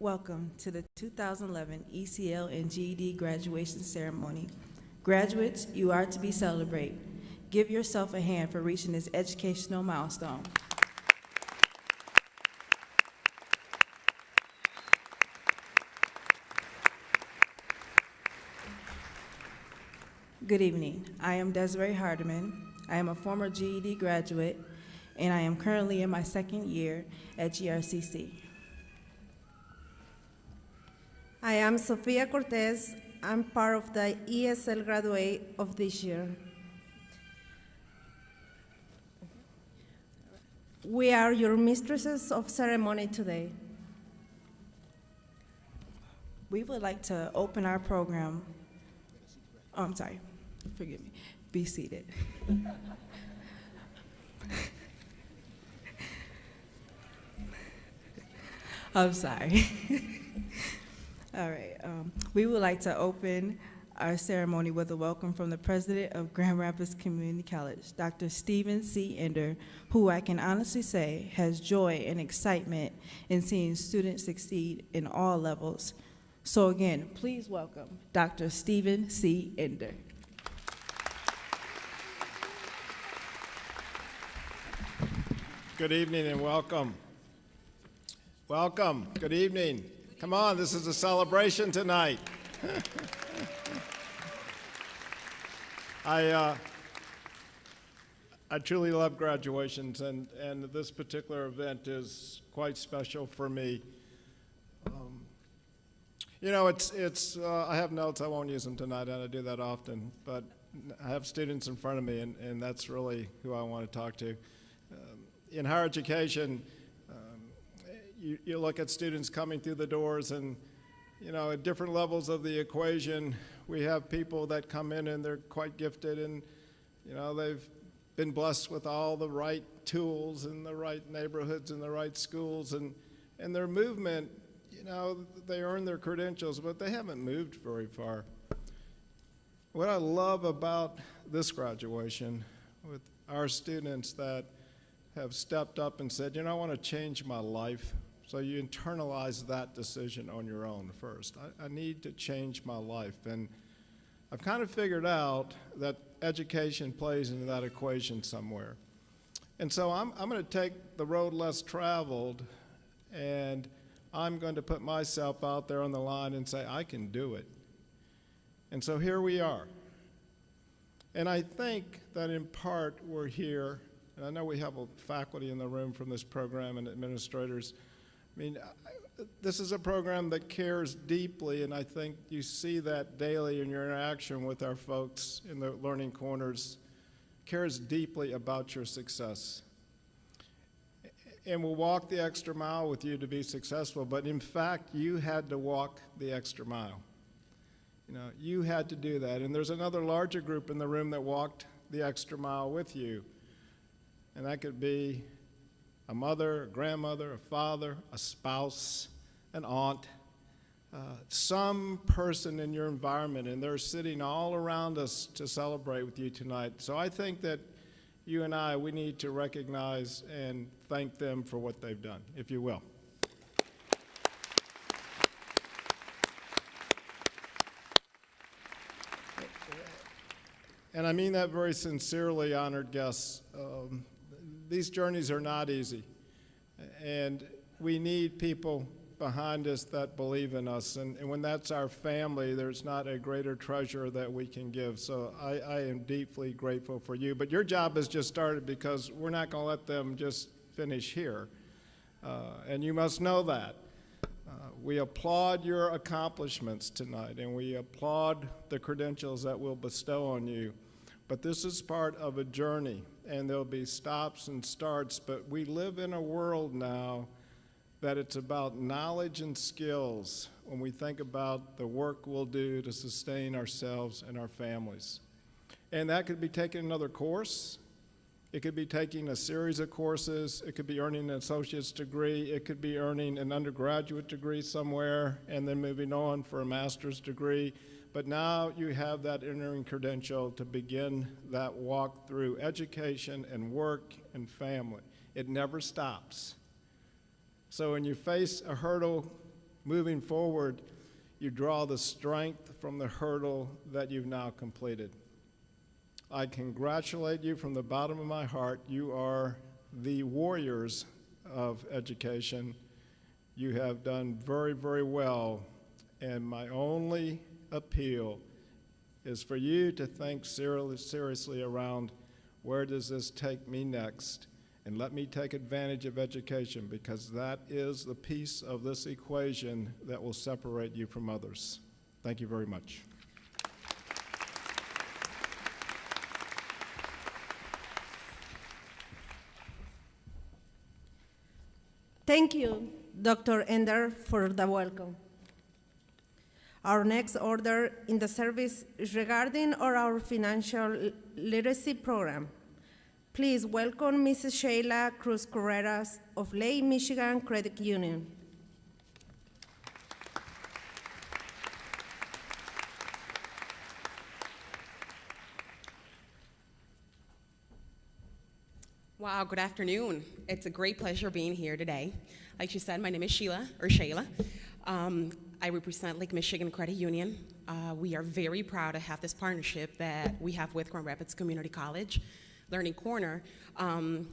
Welcome to the 2011 ECL and GED graduation ceremony. Graduates, you are to be celebrated. Give yourself a hand for reaching this educational milestone. Good evening. I am Desiree Hardiman. I am a former GED graduate, and I am currently in my second year at GRCC. I am Sofia Cortez. I'm part of the ESL graduate of this year. We are your mistresses of ceremony today. We would like to open our program. Oh, I'm sorry. Forgive me. Be seated. I'm sorry. All right. We would like to open our ceremony with a welcome from the president of Grand Rapids Community College, Dr. Stephen C. Ender, who I can honestly say has joy and excitement in seeing students succeed in all levels. So again, please welcome Dr. Stephen C. Ender. Good evening and welcome. Welcome. Good evening. Come on, this is a celebration tonight. I truly love graduations, and this particular event is quite special for me. You know, I have notes. I won't use them tonight, and I do that often, but I have students in front of me, and that's really who I want to talk to. In higher education, you look at students coming through the doors, and you know, at different levels of the equation, we have people that come in and they're quite gifted, and you know, they've been blessed with all the right tools in the right neighborhoods and the right schools, and their movement, you know, they earn their credentials, but they haven't moved very far. What I love about this graduation with our students that have stepped up and said, you know, I want to change my life. So you internalize that decision on your own first. I need to change my life. And I've kind of figured out that education plays into that equation somewhere. And so I'm going to take the road less traveled, and I'm going to put myself out there on the line and say, I can do it. And so here we are. And I think that in part we're here, and I know we have a faculty in the room from this program and administrators. I mean, this is a program that cares deeply, and I think you see that daily in your interaction with our folks in the Learning Corners, cares deeply about your success. And will walk the extra mile with you to be successful, but in fact, you had to walk the extra mile. You know, you had to do that, and there's another larger group in the room that walked the extra mile with you. And that could be a mother, a grandmother, a father, a spouse, an aunt, some person in your environment, and they're sitting all around us to celebrate with you tonight. So I think that you and I, we need to recognize and thank them for what they've done, if you will. And I mean that very sincerely, honored guests. These journeys are not easy, and we need people behind us that believe in us, and when that's our family, there's not a greater treasure that we can give. So I am deeply grateful for you, but your job has just started, because we're not going to let them just finish here, and you must know that. We applaud your accomplishments tonight, and we applaud the credentials that we'll bestow on you. But this is part of a journey, and there'll be stops and starts, but we live in a world now that it's about knowledge and skills when we think about the work we'll do to sustain ourselves and our families. And that could be taking another course. It could be taking a series of courses. It could be earning an associate's degree. It could be earning an undergraduate degree somewhere and then moving on for a master's degree. But now you have that entering credential to begin that walk through education and work and family. It never stops. So when you face a hurdle moving forward, you draw the strength from the hurdle that you've now completed. I congratulate you from the bottom of my heart. You are the warriors of education. You have done very, very well, and my only appeal is for you to think seriously around, where does this take me next? And let me take advantage of education, because that is the piece of this equation that will separate you from others. Thank you very much. Thank you, Dr. Ender, for the welcome. Our next order in the service is regarding our financial literacy program. Please welcome Mrs. Sheila Cruz Carreras of Lake Michigan Credit Union. Wow, good afternoon. It's a great pleasure being here today. Like she said, my name is Sheila. I represent Lake Michigan Credit Union. We are very proud to have this partnership that we have with Grand Rapids Community College, Learning Corner. I'm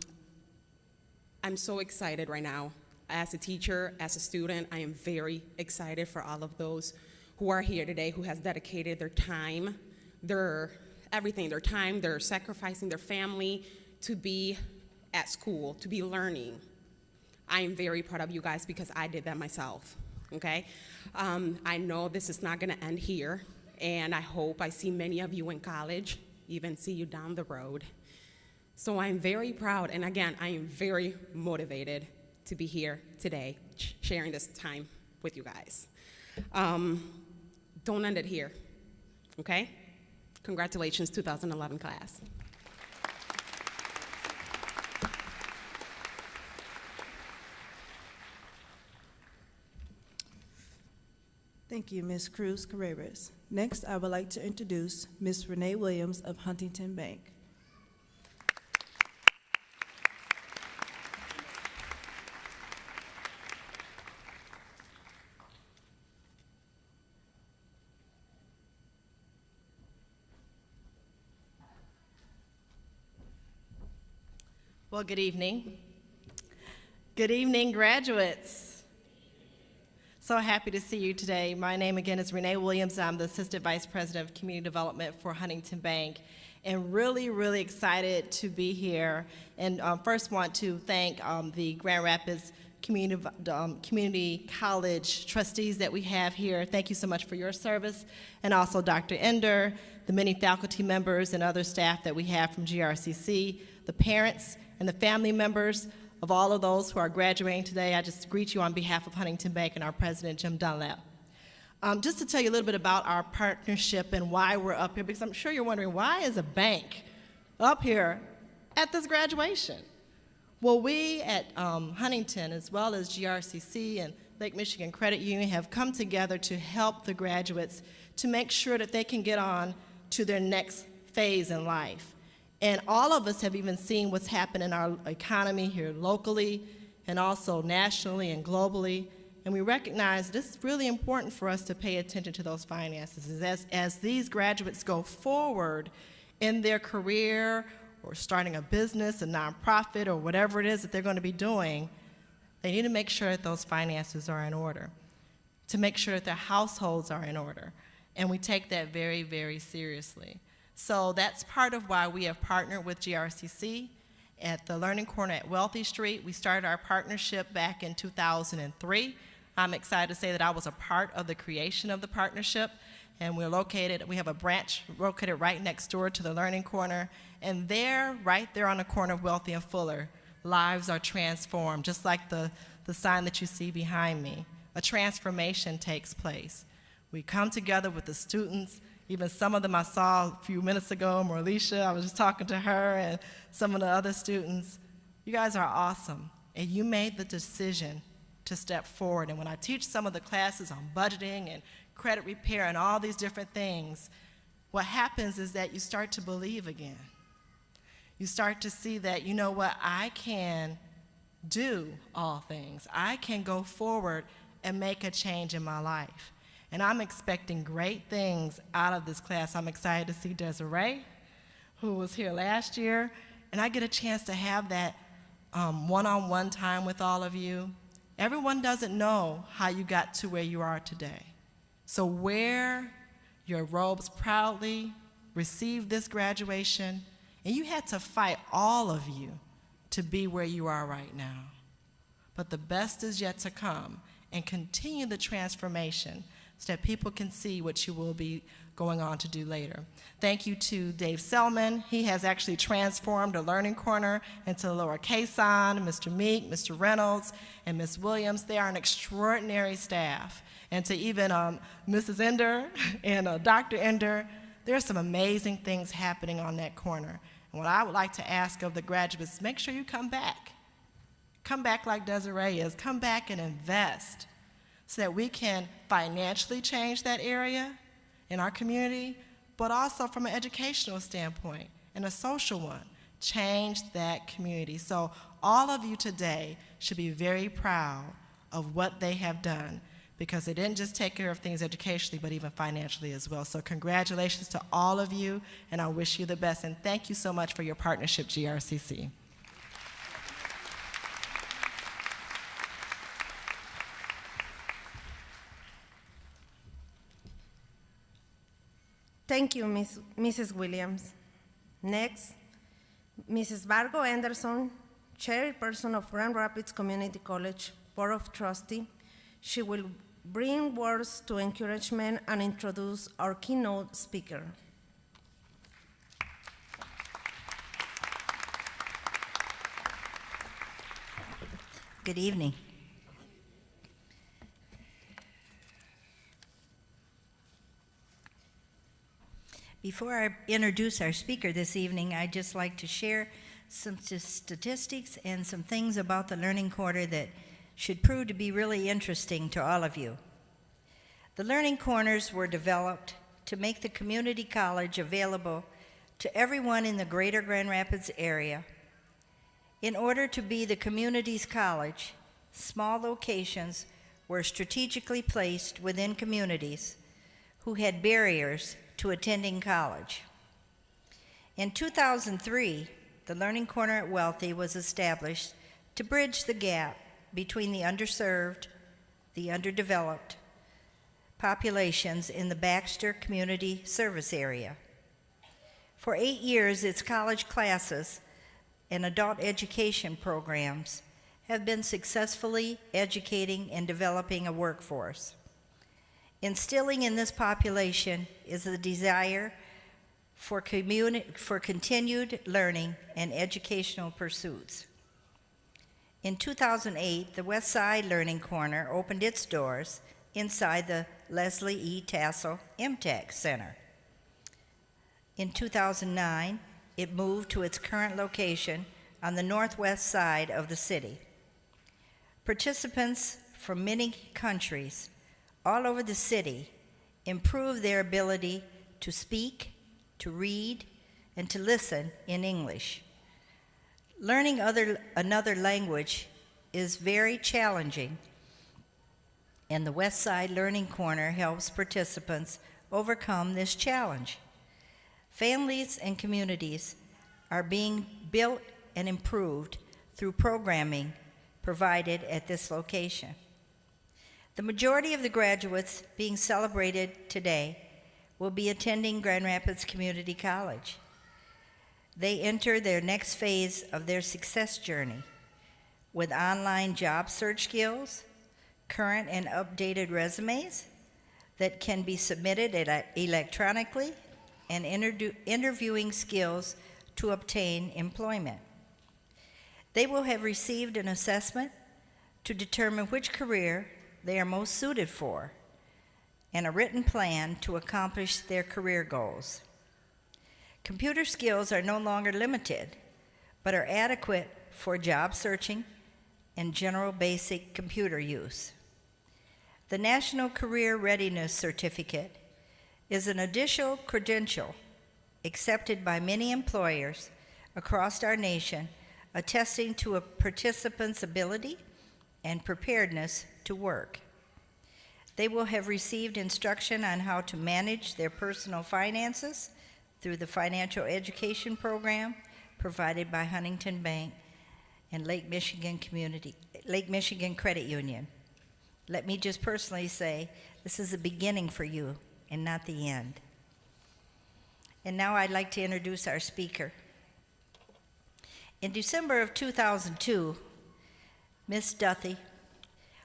so excited right now. As a teacher, as a student, I am very excited for all of those who are here today, who has dedicated their time, their everything, their time, they're sacrificing their family to be at school, to be learning. I am very proud of you guys because I did that myself, okay? I know this is not gonna end here, and I hope I see many of you in college, even see you down the road. So I'm very proud, and again, I am very motivated to be here today, sharing this time with you guys. Don't end it here, okay? Congratulations, 2011 class. Thank you, Ms. Cruz Carreras. Next, I would like to introduce Ms. Renee Williams of Huntington Bank. Well, good evening. Good evening, graduates. So happy to see you today. My name again is Renee Williams. I'm the Assistant Vice President of Community Development for Huntington Bank, and really, really excited to be here. And first want to thank the Grand Rapids Community College trustees that we have here. Thank you so much for your service. And also Dr. Ender, the many faculty members and other staff that we have from GRCC, the parents and the family members of all of those who are graduating today. I just greet you on behalf of Huntington Bank and our president, Jim Dunlap. Just to tell you a little bit about our partnership and why we're up here, because I'm sure you're wondering, why is a bank up here at this graduation? Well, we at Huntington, as well as GRCC and Lake Michigan Credit Union, have come together to help the graduates to make sure that they can get on to their next phase in life. And all of us have even seen what's happened in our economy here locally and also nationally and globally. And we recognize that it's really important for us to pay attention to those finances. As these graduates go forward in their career or starting a business, a nonprofit, or whatever it is that they're going to be doing, they need to make sure that those finances are in order, to make sure that their households are in order. And we take that very, very seriously. So that's part of why we have partnered with GRCC at the Learning Corner at Wealthy Street. We started our partnership back in 2003. I'm excited to say that I was a part of the creation of the partnership, and we have a branch located right next door to the Learning Corner, and there, right there on the corner of Wealthy and Fuller, lives are transformed, just like the sign that you see behind me. A transformation takes place. We come together with the students. Even some of them I saw a few minutes ago, Marlisha, I was just talking to her, and some of the other students. You guys are awesome, and you made the decision to step forward. And when I teach some of the classes on budgeting and credit repair and all these different things, what happens is that you start to believe again. You start to see that, you know what, I can do all things. I can go forward and make a change in my life. And I'm expecting great things out of this class. I'm excited to see Desiree, who was here last year, and I get a chance to have that one-on-one time with all of you. Everyone doesn't know how you got to where you are today. So wear your robes proudly, receive this graduation, and you had to fight, all of you, to be where you are right now. But the best is yet to come, and continue the transformation so that people can see what you will be going on to do later. Thank you to Dave Selman. He has actually transformed the Learning Corner into Laura Cason, Mr. Meek, Mr. Reynolds, and Ms. Williams. They are an extraordinary staff. And to even Mrs. Ender and Dr. Ender, there are some amazing things happening on that corner. And what I would like to ask of the graduates, make sure you come back. Come back like Desiree is. Come back and invest so that we can financially change that area in our community, but also from an educational standpoint and a social one, change that community. So all of you today should be very proud of what they have done, because they didn't just take care of things educationally, but even financially as well. So congratulations to all of you, and I wish you the best, and thank you so much for your partnership, GRCC. Thank you, Mrs. Williams. Next, Mrs. Vargo Anderson, Chairperson of Grand Rapids Community College Board of Trustees. She will bring words to encouragement and introduce our keynote speaker. Good evening. Before I introduce our speaker this evening, I'd just like to share some statistics and some things about the Learning Corner that should prove to be really interesting to all of you. The Learning Corners were developed to make the community college available to everyone in the greater Grand Rapids area. In order to be the community's college, small locations were strategically placed within communities who had barriers to attending college. In 2003, the Learning Corner at Wealthy was established to bridge the gap between the underserved, the underdeveloped populations in the Baxter Community Service Area. For 8 years, its college classes and adult education programs have been successfully educating and developing a workforce. Instilling in this population is the desire for continued learning and educational pursuits. In 2008, the West Side Learning Corner opened its doors inside the Leslie E. Tassel MTech Center. In 2009, it moved to its current location on the northwest side of the city. Participants from many countries all over the city improve their ability to speak, to read, and to listen in English. Learning another language is very challenging, and the West Side Learning Corner helps participants overcome this challenge. Families and communities are being built and improved through programming provided at this location. The majority of the graduates being celebrated today will be attending Grand Rapids Community College. They enter their next phase of their success journey with online job search skills, current and updated resumes that can be submitted electronically, and interviewing skills to obtain employment. They will have received an assessment to determine which career they are most suited for, and a written plan to accomplish their career goals. Computer skills are no longer limited, but are adequate for job searching and general basic computer use. The National Career Readiness Certificate is an additional credential accepted by many employers across our nation, attesting to a participant's ability and preparedness to work. They will have received instruction on how to manage their personal finances through the financial education program provided by Huntington Bank and Lake Michigan Credit Union. Let me just personally say, this is the beginning for you and not the end. And now I'd like to introduce our speaker. In December of 2002, Ms. Duthie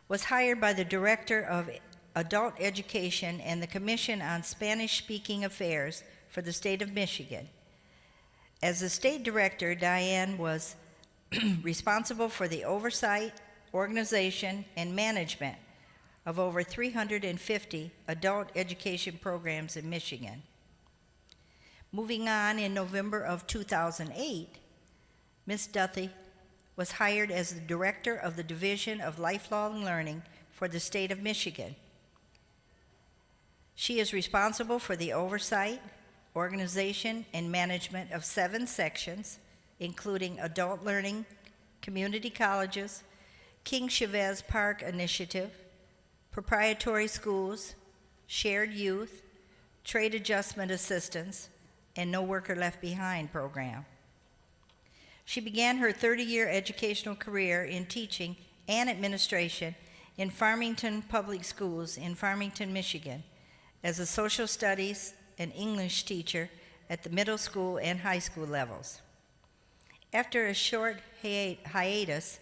was hired by the Director of Adult Education and the Commission on Spanish-Speaking Affairs for the state of Michigan. As the state director, Diane was responsible for the oversight, organization, and management of over 350 adult education programs in Michigan. Moving on, in November of 2008, Ms. Duthie was hired as the director of the Division of Lifelong Learning for the state of Michigan. She is responsible for the oversight, organization, and management of 7 sections, including adult learning, community colleges, King Chavez Park Initiative, proprietary schools, shared youth, trade adjustment assistance, and No Worker Left Behind program. She began her 30-year educational career in teaching and administration in Farmington Public Schools in Farmington, Michigan, as a social studies and English teacher at the middle school and high school levels. After a short hiatus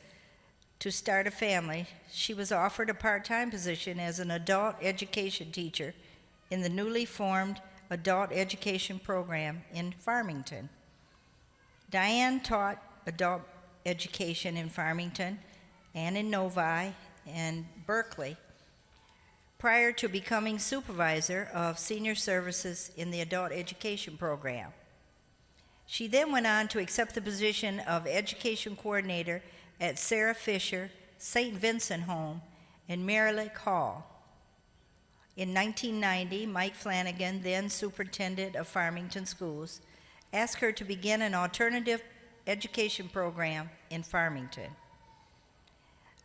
to start a family, she was offered a part-time position as an adult education teacher in the newly formed adult education program in Farmington. Diane taught adult education in Farmington and in Novi and Berkeley prior to becoming supervisor of senior services in the adult education program. She then went on to accept the position of education coordinator at Sarah Fisher St. Vincent Home in Mary Lake Hall. In 1990, Mike Flanagan, then superintendent of Farmington Schools, asked her to begin an alternative education program in Farmington.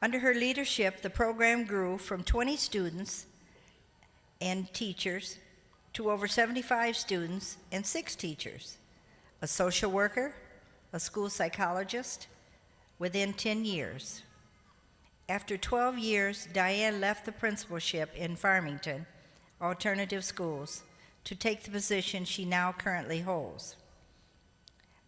Under her leadership, the program grew from 20 students and teachers to over 75 students and 6 teachers, a social worker, a school psychologist, within 10 years. After 12 years, Diane left the principalship in Farmington Alternative Schools to take the position she now currently holds.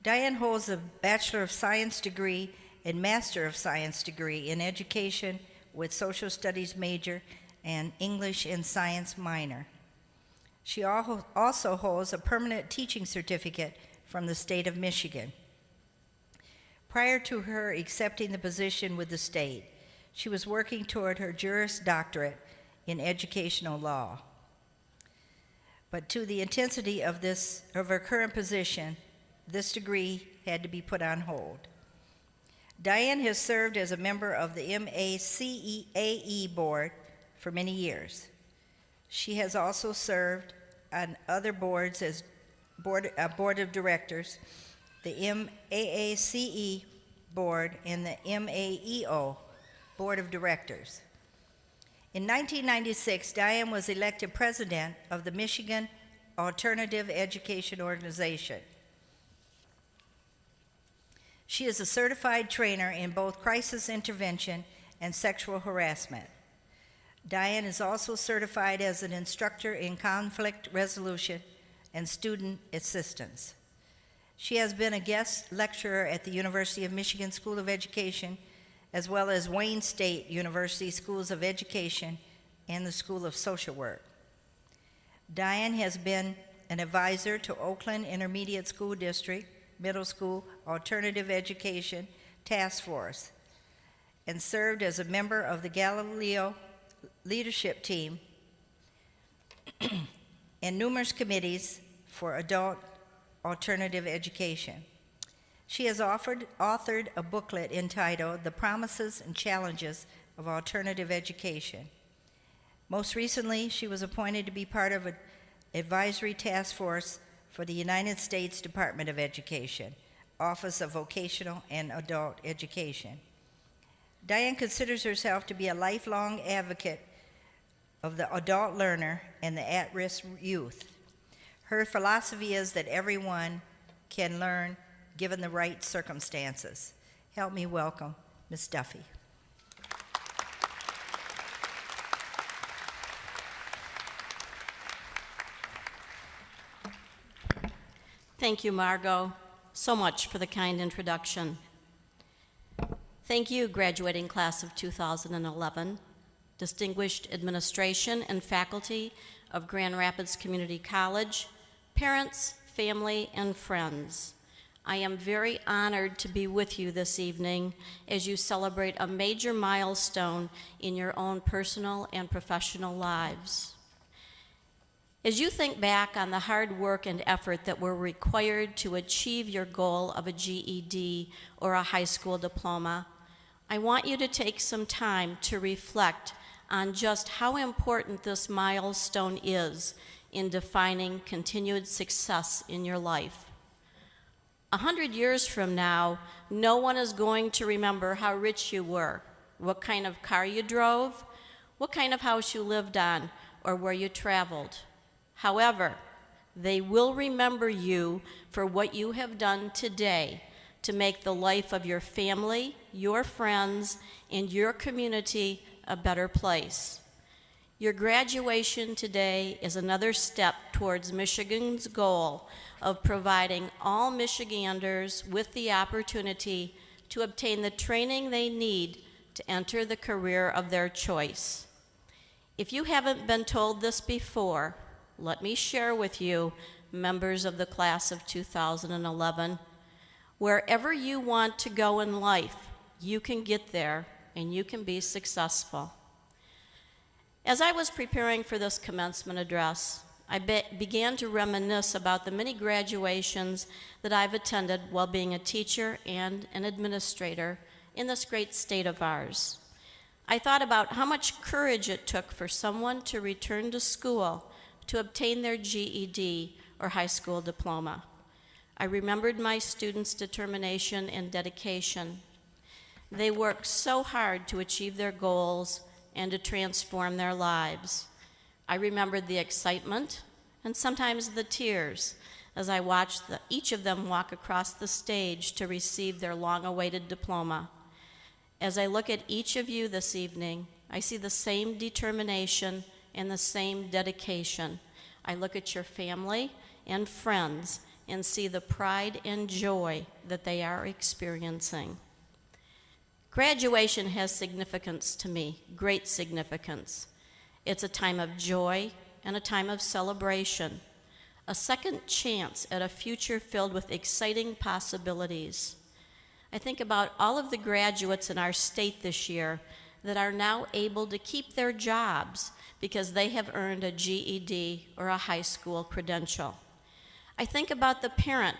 Diane holds a Bachelor of Science degree and Master of Science degree in education with social studies major and English and science minor. She also holds a permanent teaching certificate from the state of Michigan. Prior to her accepting the position with the state, she was working toward her Juris Doctorate in educational law. But to the intensity of her current position, this degree had to be put on hold. Diane has served as a member of the MACEAE board for many years. She has also served on other boards as board of directors, the MAACE board and the MAEO board of directors. In 1996, Diane was elected president of the Michigan Alternative Education Organization. She is a certified trainer in both crisis intervention and sexual harassment. Diane is also certified as an instructor in conflict resolution and student assistance. She has been a guest lecturer at the University of Michigan School of Education, as well as Wayne State University Schools of Education and the School of Social Work. Diane has been an advisor to Oakland Intermediate School District, Middle School Alternative Education Task Force, and served as a member of the Galileo leadership team and numerous committees for adult alternative education. She has authored a booklet entitled The Promises and Challenges of Alternative Education. Most recently, she was appointed to be part of an advisory task force for the United States Department of Education, Office of Vocational and Adult Education. Diane considers herself to be a lifelong advocate of the adult learner and the at-risk youth. Her philosophy is that everyone can learn given the right circumstances. Help me welcome Ms. Duffy. Thank you, Margot, so much for the kind introduction. Thank you, graduating class of 2011, distinguished administration and faculty of Grand Rapids Community College, parents, family, and friends. I am very honored to be with you this evening as you celebrate a major milestone in your own personal and professional lives. As you think back on the hard work and effort that were required to achieve your goal of a GED or a high school diploma, I want you to take some time to reflect on just how important this milestone is in defining continued success in your life. 100 years from now, no one is going to remember how rich you were, what kind of car you drove, what kind of house you lived on, or where you traveled. However, they will remember you for what you have done today to make the life of your family, your friends, and your community a better place. Your graduation today is another step towards Michigan's goal of providing all Michiganders with the opportunity to obtain the training they need to enter the career of their choice. If you haven't been told this before, let me share with you, members of the class of 2011, wherever you want to go in life, you can get there and you can be successful. As I was preparing for this commencement address, I began to reminisce about the many graduations that I've attended while being a teacher and an administrator in this great state of ours. I thought about how much courage it took for someone to return to school to obtain their GED or high school diploma. I remembered my students' determination and dedication. They worked so hard to achieve their goals and to transform their lives. I remembered the excitement and sometimes the tears as I watched each of them walk across the stage to receive their long-awaited diploma. As I look at each of you this evening, I see the same determination and the same dedication. I look at your family and friends and see the pride and joy that they are experiencing. Graduation has significance to me, great significance. It's a time of joy and a time of celebration, a second chance at a future filled with exciting possibilities. I think about all of the graduates in our state this year that are now able to keep their jobs because they have earned a GED or a high school credential. I think about the parent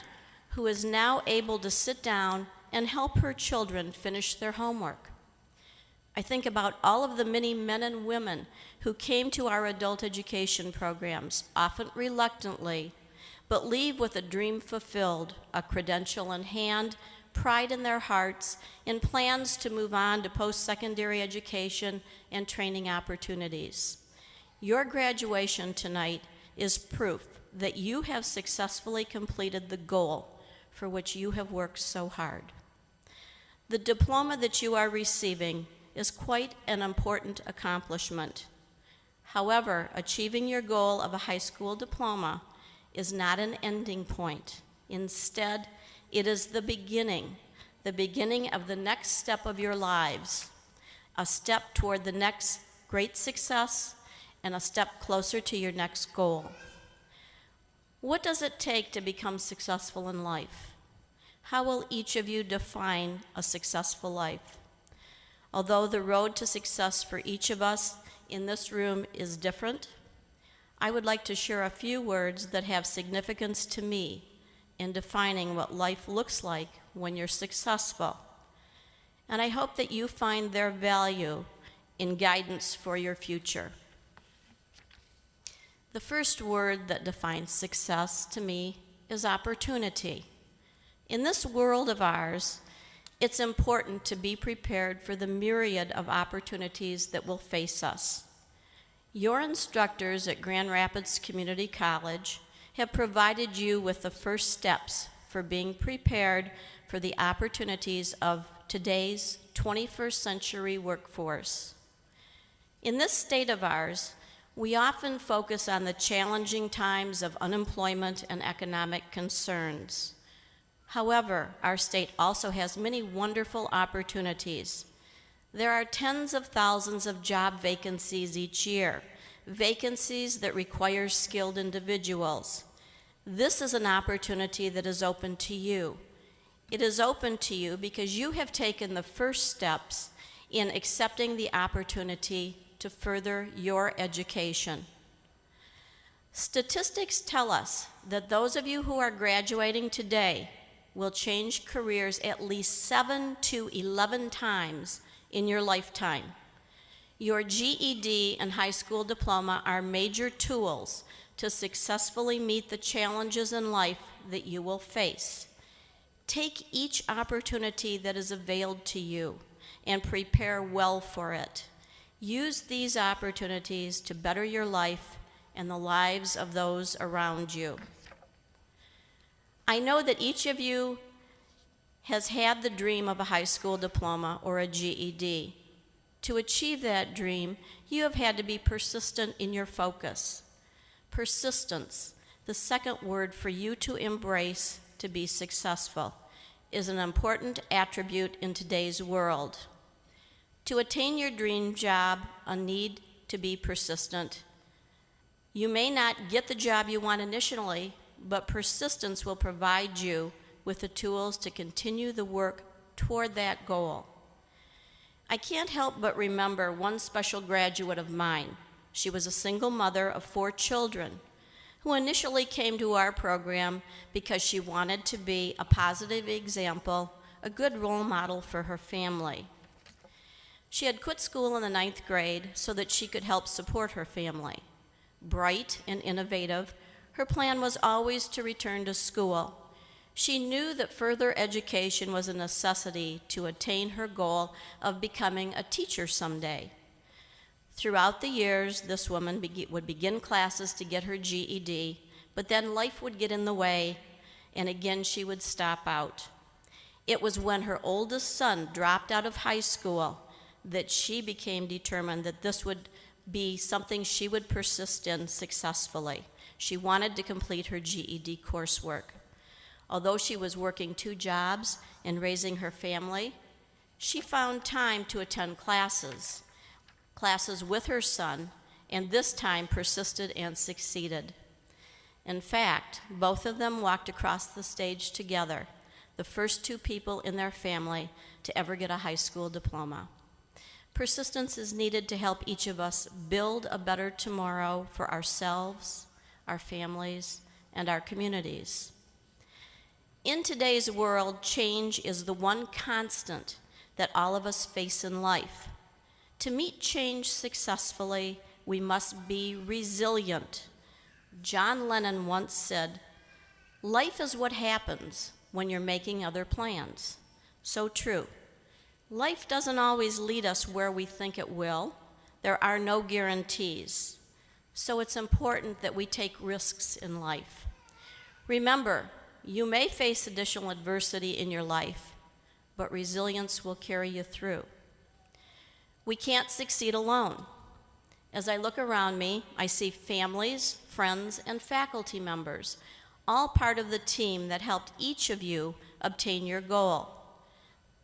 who is now able to sit down and help her children finish their homework. I think about all of the many men and women who came to our adult education programs, often reluctantly, but leave with a dream fulfilled, a credential in hand, pride in their hearts, and plans to move on to post-secondary education and training opportunities. Your graduation tonight is proof that you have successfully completed the goal for which you have worked so hard. The diploma that you are receiving is quite an important accomplishment. However, achieving your goal of a high school diploma is not an ending point. Instead, it is the beginning of the next step of your lives, a step toward the next great success and a step closer to your next goal. What does it take to become successful in life? How will each of you define a successful life? Although the road to success for each of us in this room is different, I would like to share a few words that have significance to me in defining what life looks like when you're successful. And I hope that you find their value in guidance for your future. The first word that defines success to me is opportunity. In this world of ours, it's important to be prepared for the myriad of opportunities that will face us. Your instructors at Grand Rapids Community College have provided you with the first steps for being prepared for the opportunities of today's 21st century workforce. In this state of ours, we often focus on the challenging times of unemployment and economic concerns. However, our state also has many wonderful opportunities. There are tens of thousands of job vacancies each year, vacancies that require skilled individuals. This is an opportunity that is open to you. It is open to you because you have taken the first steps in accepting the opportunity to further your education. Statistics tell us that those of you who are graduating today will change careers at least 7 to 11 times in your lifetime. Your GED and high school diploma are major tools to successfully meet the challenges in life that you will face. Take each opportunity that is availed to you and prepare well for it. Use these opportunities to better your life and the lives of those around you. I know that each of you has had the dream of a high school diploma or a GED. To achieve that dream, you have had to be persistent in your focus. Persistence, the second word for you to embrace to be successful, is an important attribute in today's world. To attain your dream job, a need to be persistent. You may not get the job you want initially, but persistence will provide you with the tools to continue the work toward that goal. I can't help but remember one special graduate of mine. She was a single mother of 4 children who initially came to our program because she wanted to be a positive example, a good role model for her family. She had quit school in the 9th grade so that she could help support her family. Bright and innovative, her plan was always to return to school. She knew that further education was a necessity to attain her goal of becoming a teacher someday. Throughout the years, this woman would begin classes to get her GED, but then life would get in the way, and again she would stop out. It was when her oldest son dropped out of high school that she became determined that this would be something she would persist in successfully. She wanted to complete her GED coursework. Although she was working 2 jobs and raising her family, she found time to attend classes with her son, and this time persisted and succeeded. In fact, both of them walked across the stage together, the first 2 people in their family to ever get a high school diploma. Persistence is needed to help each of us build a better tomorrow for ourselves, our families, and our communities. In today's world, change is the one constant that all of us face in life. To meet change successfully, we must be resilient. John Lennon once said, "Life is what happens when you're making other plans." So true. Life doesn't always lead us where we think it will. There are no guarantees. So it's important that we take risks in life. Remember, you may face additional adversity in your life, but resilience will carry you through. We can't succeed alone. As I look around me, I see families, friends, and faculty members, all part of the team that helped each of you obtain your goal.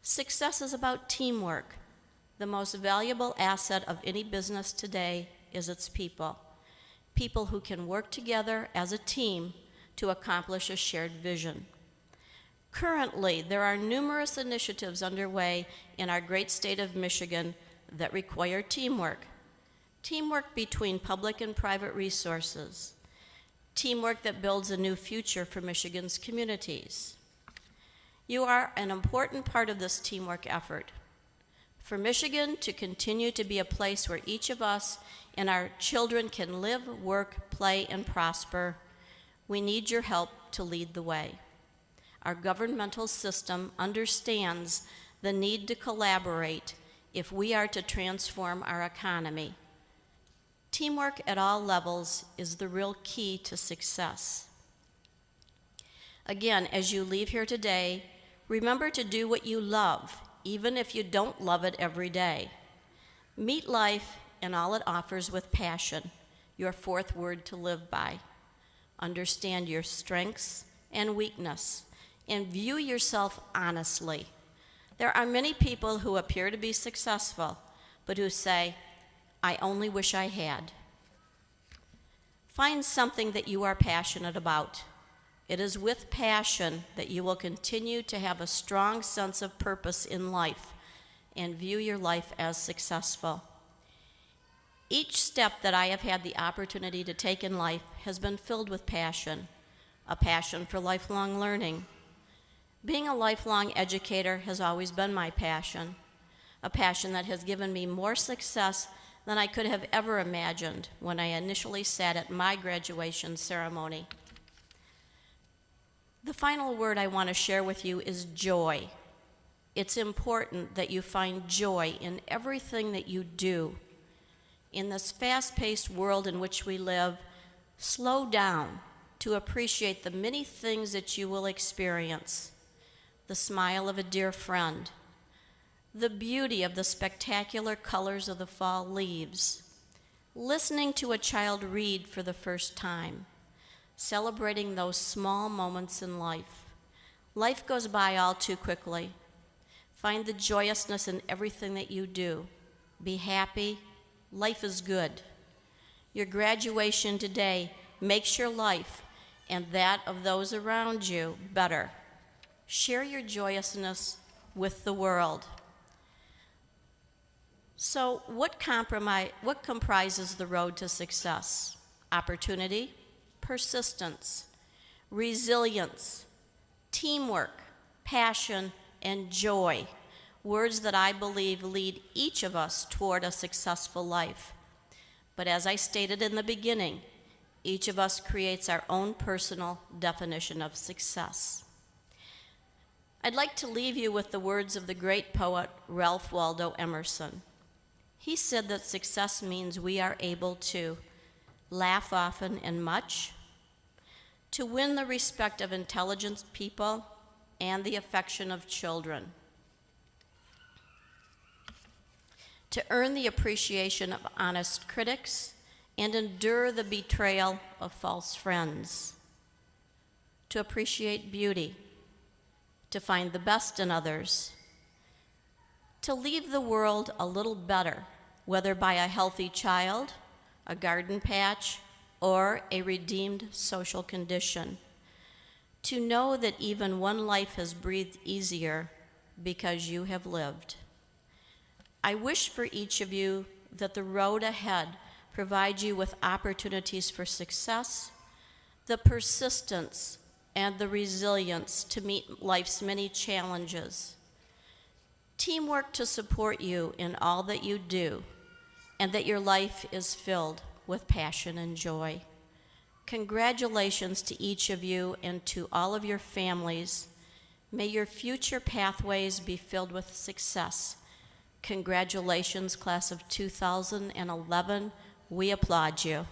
Success is about teamwork. The most valuable asset of any business today is its people. People who can work together as a team to accomplish a shared vision. Currently, there are numerous initiatives underway in our great state of Michigan that require teamwork. Teamwork between public and private resources. Teamwork that builds a new future for Michigan's communities. You are an important part of this teamwork effort. For Michigan to continue to be a place where each of us and our children can live, work, play, and prosper, we need your help to lead the way. Our governmental system understands the need to collaborate if we are to transform our economy. Teamwork at all levels is the real key to success. Again, as you leave here today, remember to do what you love, even if you don't love it every day. Meet life and all it offers with passion, your fourth word to live by. Understand your strengths and weakness, and view yourself honestly. There are many people who appear to be successful, but who say, I only wish I had. Find something that you are passionate about. It is with passion that you will continue to have a strong sense of purpose in life and view your life as successful. Each step that I have had the opportunity to take in life has been filled with passion, a passion for lifelong learning. Being a lifelong educator has always been my passion, a passion that has given me more success than I could have ever imagined when I initially sat at my graduation ceremony. The final word I want to share with you is joy. It's important that you find joy in everything that you do. In this fast-paced world in which we live, slow down to appreciate the many things that you will experience. The smile of a dear friend, the beauty of the spectacular colors of the fall leaves, listening to a child read for the first time, celebrating those small moments in life. Life goes by all too quickly. Find the joyousness in everything that you do. Be happy. Life is good. Your graduation today makes your life and that of those around you better. Share your joyousness with the world. So what comprises the road to success? Opportunity, persistence, resilience, teamwork, passion, and joy. Words that I believe lead each of us toward a successful life. But as I stated in the beginning, each of us creates our own personal definition of success. I'd like to leave you with the words of the great poet Ralph Waldo Emerson. He said that success means we are able to laugh often and much, to win the respect of intelligent people and the affection of children, to earn the appreciation of honest critics and endure the betrayal of false friends, to appreciate beauty, to find the best in others, to leave the world a little better, whether by a healthy child, a garden patch, or a redeemed social condition, to know that even one life has breathed easier because you have lived. I wish for each of you that the road ahead provides you with opportunities for success, the persistence, and the resilience to meet life's many challenges. Teamwork to support you in all that you do, and that your life is filled with passion and joy. Congratulations to each of you and to all of your families. May your future pathways be filled with success. Congratulations, class of 2011. We applaud you.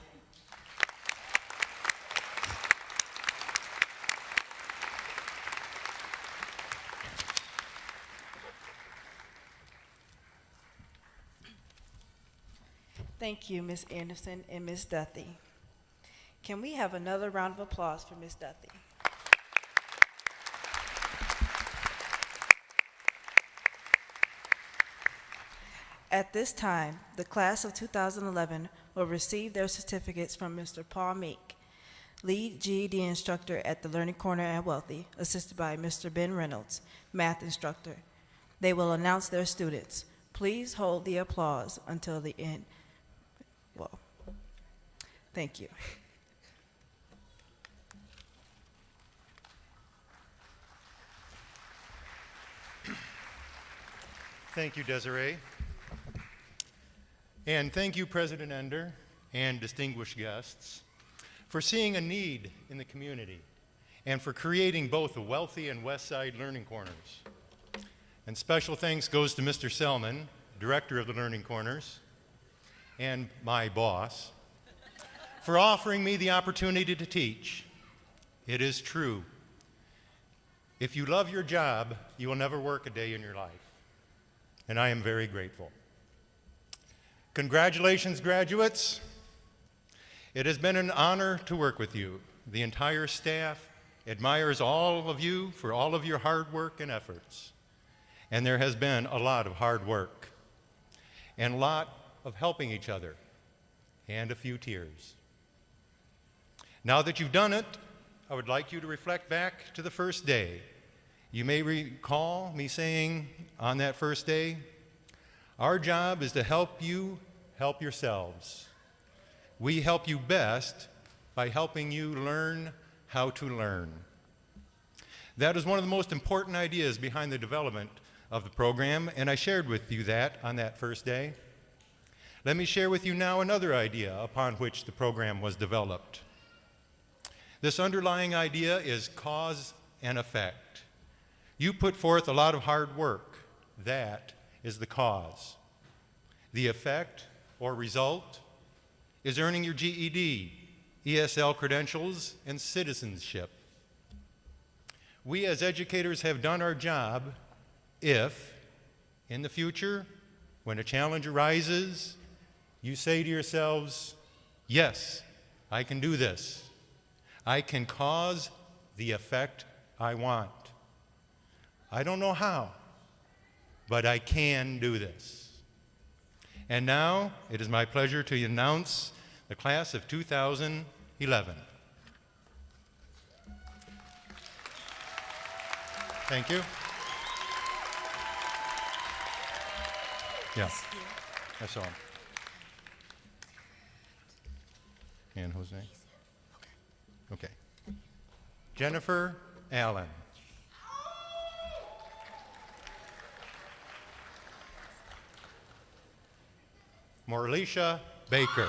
Thank you, Ms. Anderson and Ms. Duthie. Can we have another round of applause for Ms. Duthie? At this time, the class of 2011 will receive their certificates from Mr. Paul Meek, lead GED instructor at the Learning Corner at Wealthy, assisted by Mr. Ben Reynolds, math instructor. They will announce their students. Please hold the applause until the end. Well, thank you. Thank you, Desiree. And thank you, President Ender and distinguished guests, for seeing a need in the community and for creating both the Wealthy and West Side Learning Corners. And special thanks goes to Mr. Selman, Director of the Learning Corners, and my boss, for offering me the opportunity to teach. It is true. If you love your job, you will never work a day in your life. And I am very grateful. Congratulations, graduates. It has been an honor to work with you. The entire staff admires all of you for all of your hard work and efforts. And there has been a lot of hard work and a lot of helping each other and a few tears. Now that you've done it, I would like you to reflect back to the first day. You may recall me saying on that first day, our job is to help you help yourselves. We help you best by helping you learn how to learn. That is one of the most important ideas behind the development of the program, and I shared with you that on that first day. Let me share with you now another idea upon which the program was developed. This underlying idea is cause and effect. You put forth a lot of hard work. That is the cause. The effect or result is earning your GED, ESL credentials, and citizenship. We as educators have done our job if, in the future, when a challenge arises, you say to yourselves, yes, I can do this. I can cause the effect I want. I don't know how, but I can do this. And now it is my pleasure to announce the class of 2011. Thank you. Yeah, I saw him. And Jose? Okay. Jennifer Allen. Morlisha Baker.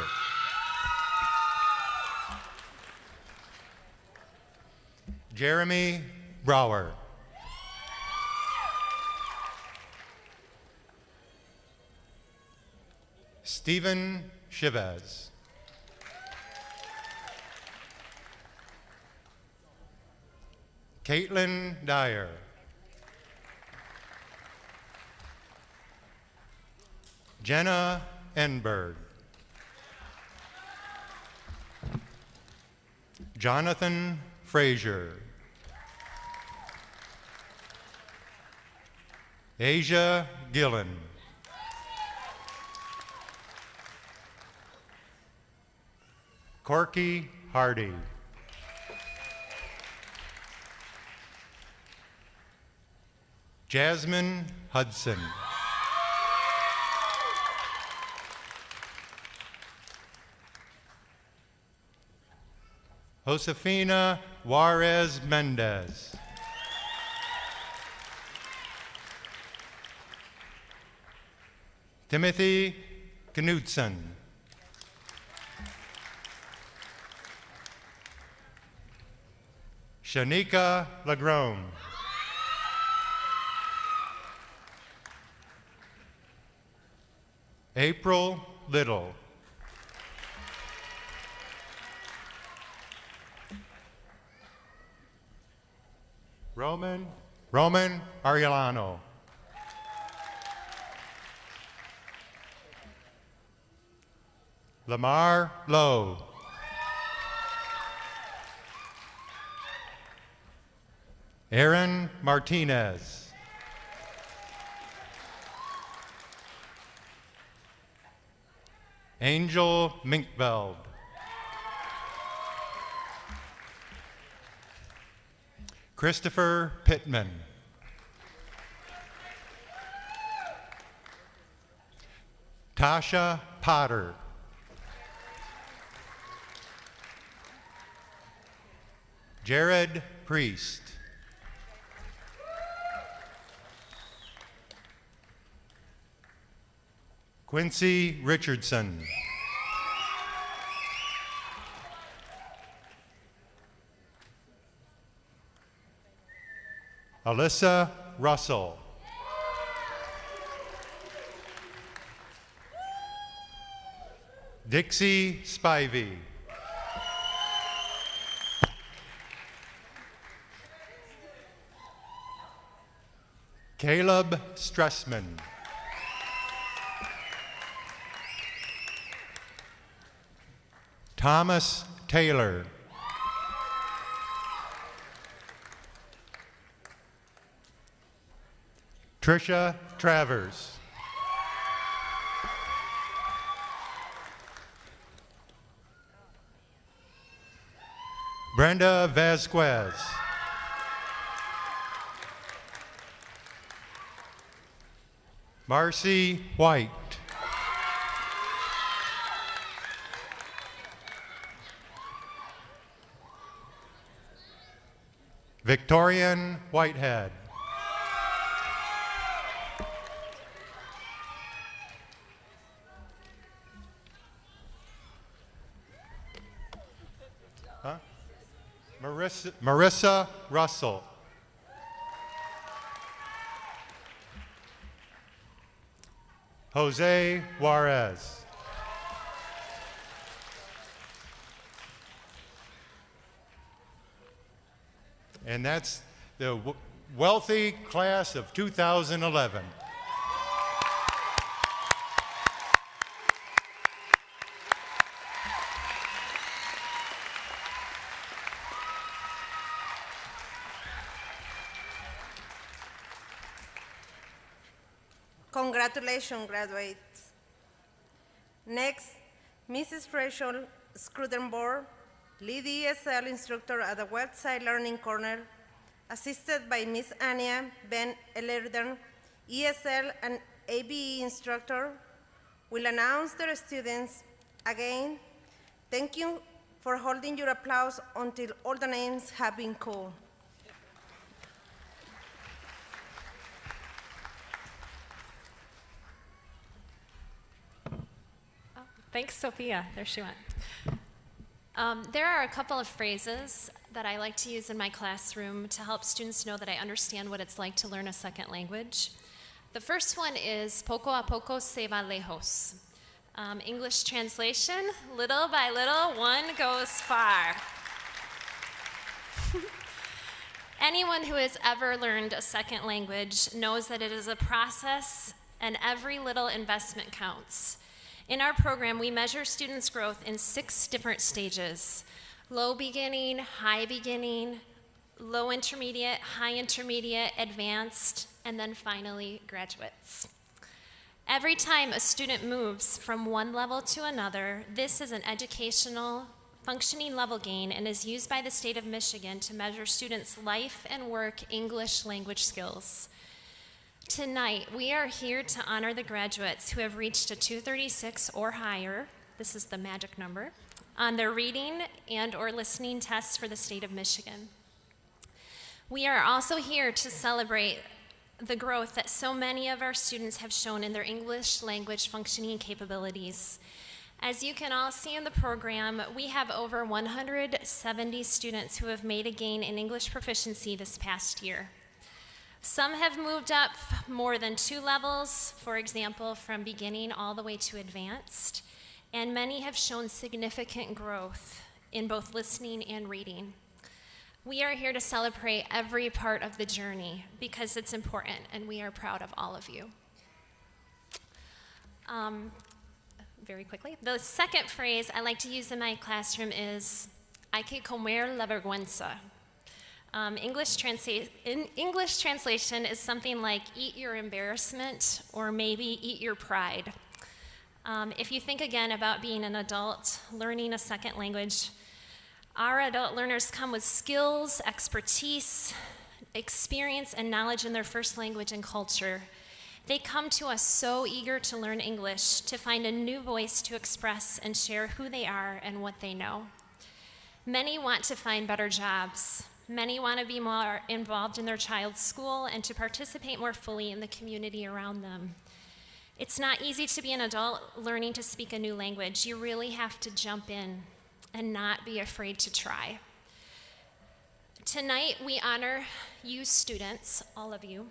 Jeremy Brower. Stephen Chavez. Caitlin Dyer. Jenna Enberg. Jonathan Frazier. Asia Gillen. Corky Hardy. Jasmine Hudson. Josefina Juarez Mendez. Timothy Knudsen. Shanika Lagrone. April Little. Roman Ariellano. Lamar Lowe. Aaron Martinez. Angel Minkveld. Christopher Pittman. Tasha Potter. Jared Priest. Quincy Richardson. Alyssa Russell. Dixie Spivey. Caleb Stressman. Thomas Taylor. Trisha Travers. Brenda Vasquez. Marcy White. Victorian Whitehead. Huh? Marissa Russell. Jose Juarez. And that's the wealthy class of 2011. Congratulations, graduates. Next, Mrs. Rachel Scrudenborg, lead ESL instructor at the Website Learning Corner, assisted by Ms. Anya Ben Elerden, ESL and ABE instructor, will announce their students. Again, thank you for holding your applause until all the names have been called. Thanks, Sophia. There she went. There are a couple of phrases that I like to use in my classroom to help students know that I understand what it's like to learn a second language. The first one is poco a poco se va lejos. English translation, little by little, one goes far. Anyone who has ever learned a second language knows that it is a process and every little investment counts. In our program, we measure students' growth in 6 different stages: low beginning, high beginning, low intermediate, high intermediate, advanced, and then finally graduates. Every time a student moves from one level to another, this is an educational functioning level gain and is used by the state of Michigan to measure students' life and work English language skills. Tonight, we are here to honor the graduates who have reached a 236 or higher, this is the magic number, on their reading and or listening tests for the state of Michigan. We are also here to celebrate the growth that so many of our students have shown in their English language functioning capabilities. As you can all see in the program, we have over 170 students who have made a gain in English proficiency this past year. Some have moved up more than 2 levels, for example, from beginning all the way to advanced, and many have shown significant growth in both listening and reading. We are here to celebrate every part of the journey because it's important, and we are proud of all of you. Very quickly, the second phrase I like to use in my classroom is, hay que comer la vergüenza. English translation is something like eat your embarrassment or maybe eat your pride. If you think again about being an adult learning a second language, our adult learners come with skills, expertise, experience, and knowledge in their first language and culture. They come to us so eager to learn English, to find a new voice to express and share who they are and what they know. Many want to find better jobs. Many want to be more involved in their child's school and to participate more fully in the community around them. It's not easy to be an adult learning to speak a new language. You really have to jump in and not be afraid to try. Tonight, we honor you students, all of you,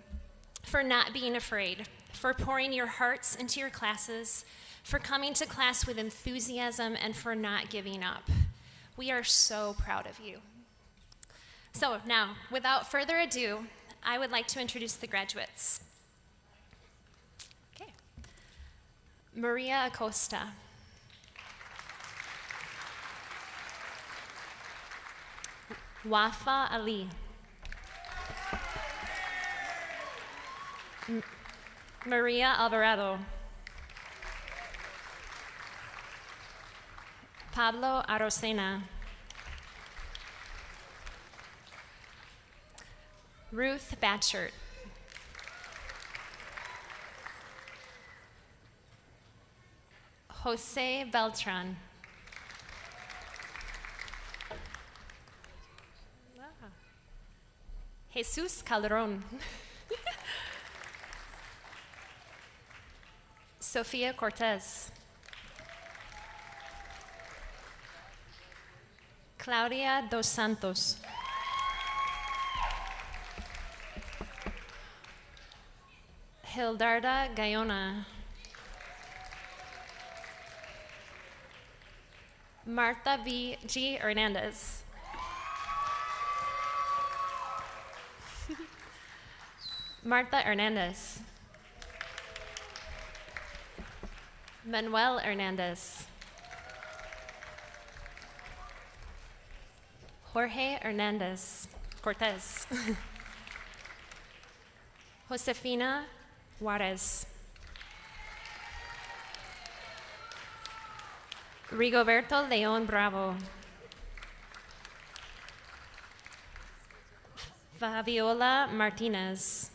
for not being afraid, for pouring your hearts into your classes, for coming to class with enthusiasm, and for not giving up. We are so proud of you. So now, without further ado, I would like to introduce the graduates. Okay. Maria Acosta. Wafa Ali. Maria Alvarado. Pablo Arocena. Ruth Batchert. Jose Beltran. Jesus Calderon. Sofia Cortez. Claudia Dos Santos. Hildarda Gayona. Martha G. Hernandez. Martha Hernandez. Manuel Hernandez. Jorge Hernandez Cortez. Josefina Juarez. Rigoberto Leon Bravo. Fabiola Martinez.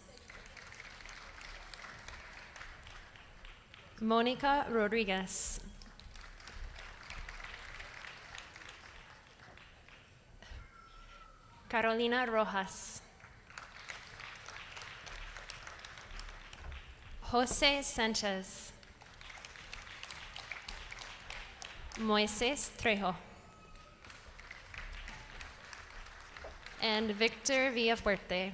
Monica Rodriguez. Carolina Rojas. Jose Sanchez. Moises Trejo. And Victor Villafuerte.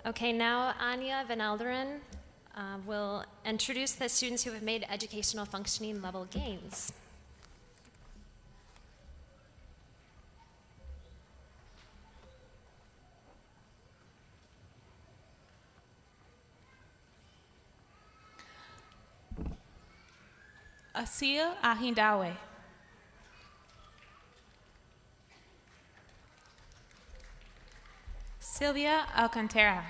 Okay, now Anya Van Alderen will introduce the students who have made educational functioning level gains. Asia Ahindawe. Sylvia Alcantara.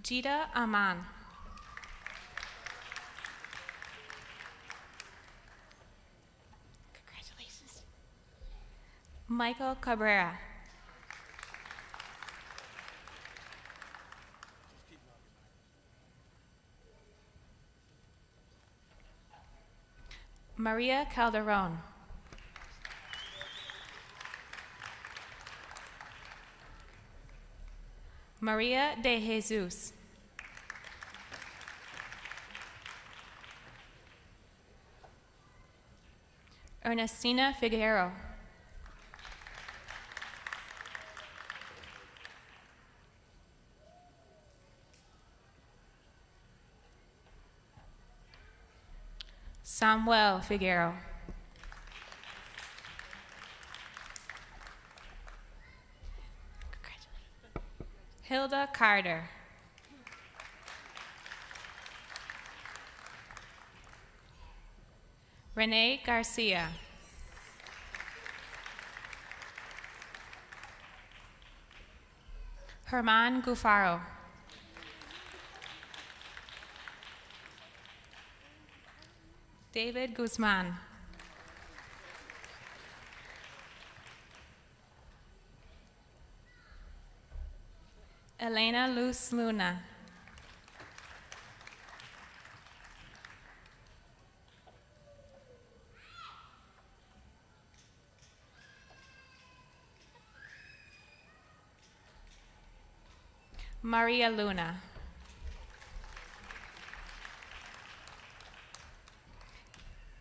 Jita Aman. Congratulations. Michael Cabrera. Maria Calderon. Maria de Jesus. Ernestina Figueroa. Samuel Figueroa. Hilda Carter. Renee Garcia. Herman Gufaro. David Guzman. Elena Luz Luna. Maria Luna.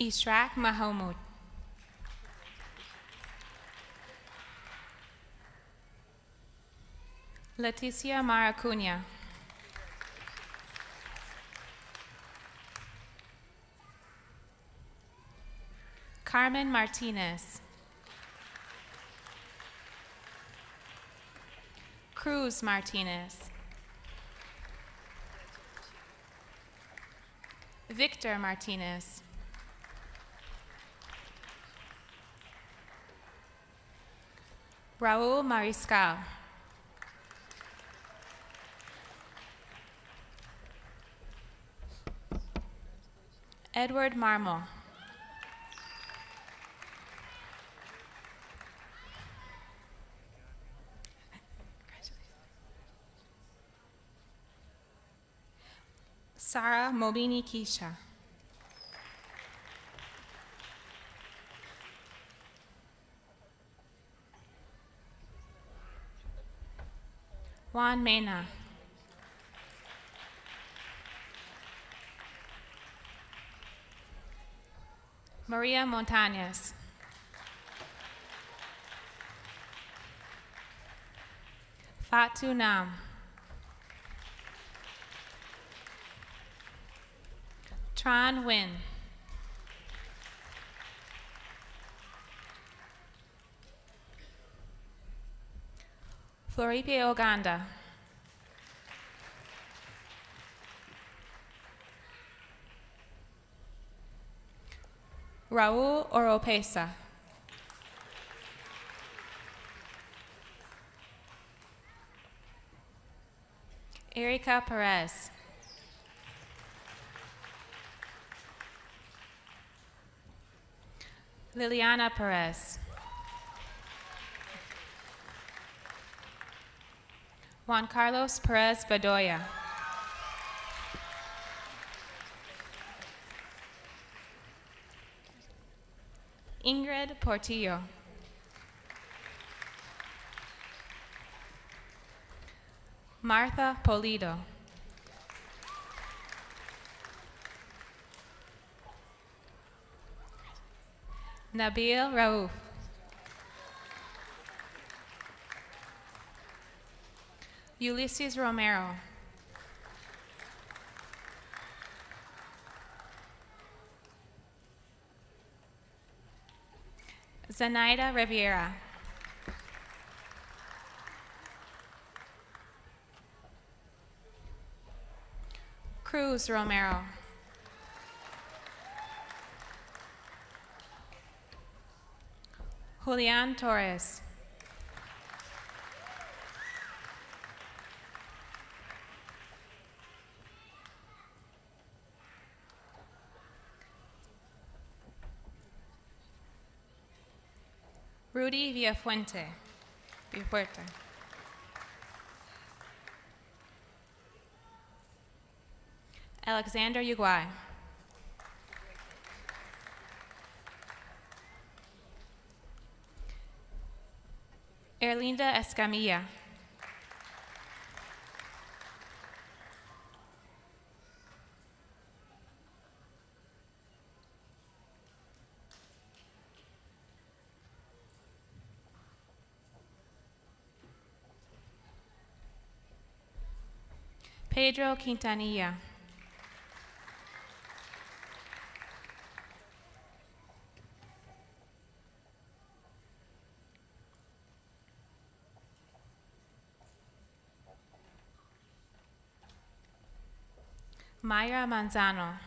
Ishraq Mahamud. Leticia Maracuña. Carmen Martinez. Cruz Martinez. Victor Martinez. Raul Mariscal. Edward Marmo. Sarah Mobini Keisha. Juan Mena. Maria Montañez. Fatu Nam. Tran Nguyen. Floripe Oganda. Raul Oropesa. Erika Perez. Liliana Perez. Juan Carlos Perez Bedoya. Ingrid Portillo. Martha Polido. Nabil Raouf. Ulysses Romero. Zenaida Riviera. Cruz Romero. Julian Torres. Rudy Villafuerte. Alexander Uguay. Erlinda Escamilla. Pedro Quintanilla. Mayra Manzano.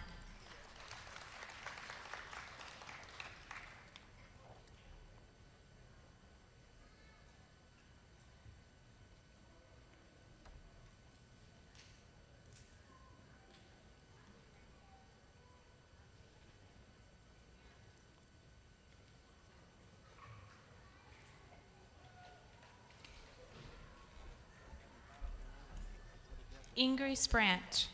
Ingrid Branch.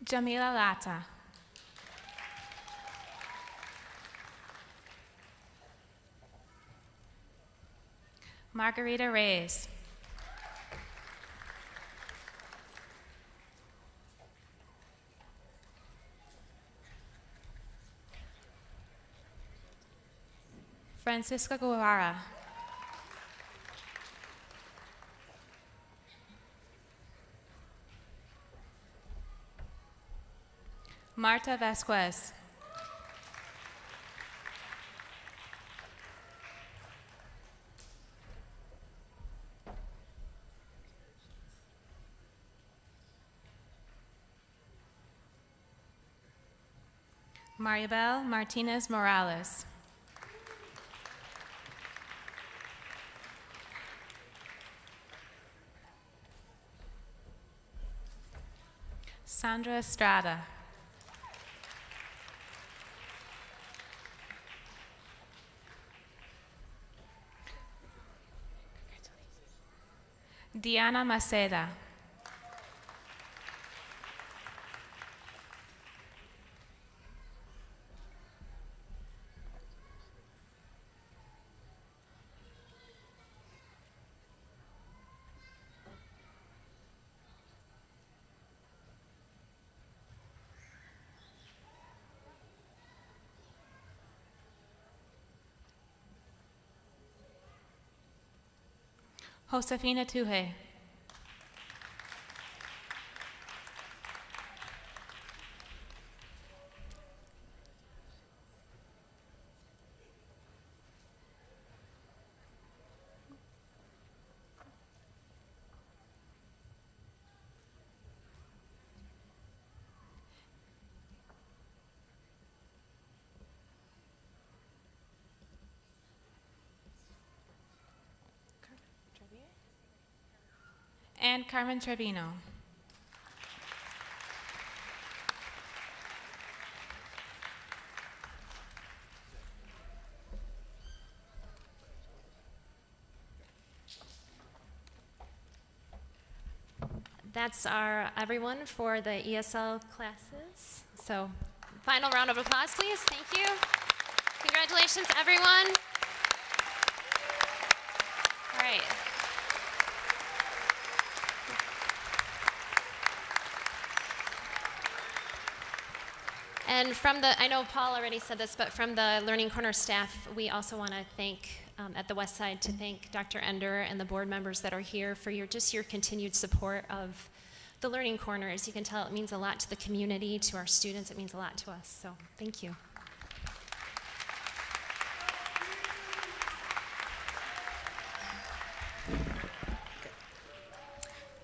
Jamila Lata. Margarita Reyes. Francisca Guevara. Marta Vasquez. Maribel Martinez Morales. Sandra Estrada. Diana Maceda. Josefina Tuje. And Carmen Trevino. That's our everyone for the ESL classes. So, final round of applause, please. Thank you. Congratulations, everyone. All right. And from the, I know Paul already said this, but from the Learning Corner staff, we also want to thank, at the West Side, to thank Dr. Ender and the board members that are here for your continued support of the Learning Corner. As you can tell, it means a lot to the community, to our students, it means a lot to us, so thank you.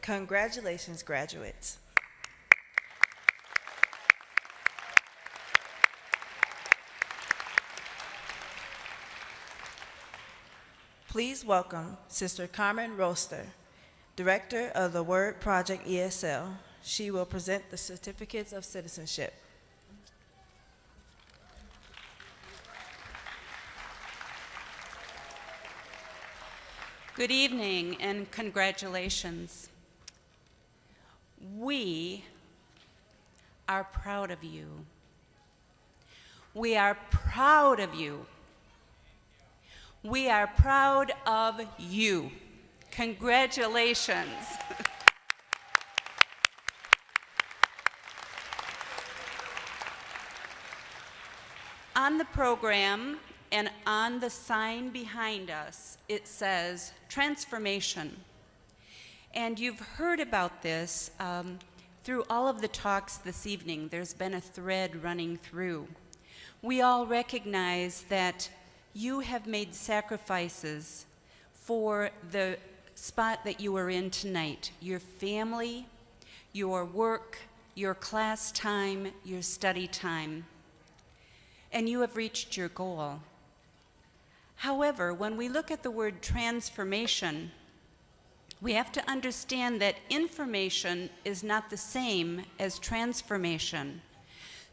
Congratulations, graduates. Please welcome Sister Carmen Roster, Director of the Word Project ESL. She will present the certificates of citizenship. Good evening and congratulations. We are proud of you. We are proud of you. We are proud of you. Congratulations. On the program and on the sign behind us, it says transformation. And you've heard about this through all of the talks this evening. There's been a thread running through. We all recognize that you have made sacrifices for the spot that you are in tonight. Your family, your work, your class time, your study time. And you have reached your goal. However, when we look at the word transformation, we have to understand that information is not the same as transformation.